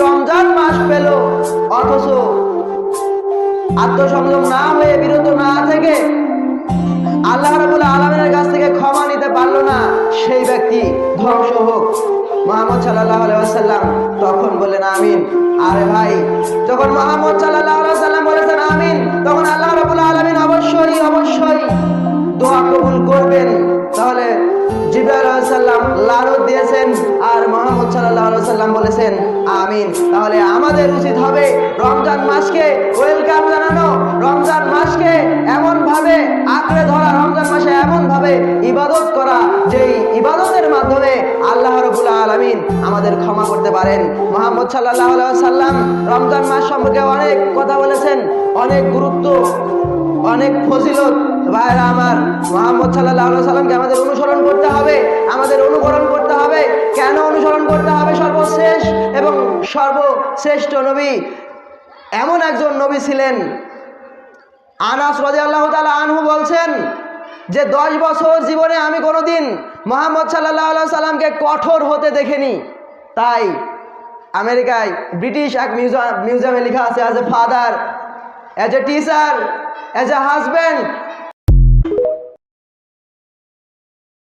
রমজান মাস পেল, অথচ আত্মসংযম না হয়ে, বিরত না থেকে আল্লাহ রাব্বুল আলামিনের কাছ থেকে ক্ষমা নিতে পারলো না, সেই ব্যক্তি ধ্বংস হোক। মুহাম্মদ সাল্লাল্লাহু আলাইহি ওয়াসাল্লাম তখন বললেন আমিন। আরে ভাই, যখন মুহাম্মদ সাল্লাল্লাহু আলাইহি ওয়াসাল্লাম বলেছেন আমিন, তখন আল্লাহ রাব্বুল আলামিন অবশ্যই দোয়া কবুল করবেন। তাহলে জিবরাইল আলাইহিস সালাম লানত দিয়েছেন আর মুহাম্মদ সাল্লাল্লাহু আলাইহি ওয়াসাল্লাম বলেছেন আমিন। তাহলে আমাদের উচিত হবে রমজান মাসকে ওয়েলকাম জানানো, রমজান মাসকে এমন ভাবে আঁকড়ে ধরা, রমজান মাসে এমন ভাবে ইবাদত করা যেই ইবাদতের মাধ্যমে আল্লাহ রাব্বুল আলামিন আমাদের ক্ষমা করতে পারেন। মুহাম্মদ সাল্লাল্লাহু আলাইহি ওয়াসাল্লাম রমজান মাস সম্পর্কে অনেক কথা বলেছেন, অনেক গুরুত্ব, অনেক ফজিলত। ভাইরা আমার, মুহাম্মদ সাল্লাল্লাহু আলাইহি ওয়াসাল্লামকে আমাদের অনুসরণ করতে হবে, আমাদের অনুকরণ করতে হবে। কেন অনুসরণ করতে হবে? সর্বশেষ এবং সর্বশ্রেষ্ঠ নবী এমন একজন নবী ছিলেন। আনাস রাদিয়াল্লাহু তাআলা আনহু বলছেন যে 10 বছর জীবনে আমি কোনোদিন মুহাম্মদ সাল্লাল্লাহু আলাইহি ওয়াসাল্লামকে কঠোর হতে দেখিনি। তাই আমেরিকায় ব্রিটিশ এক মিউজিয়ামে লেখা আছে, as a father, as a teacher, as a husband,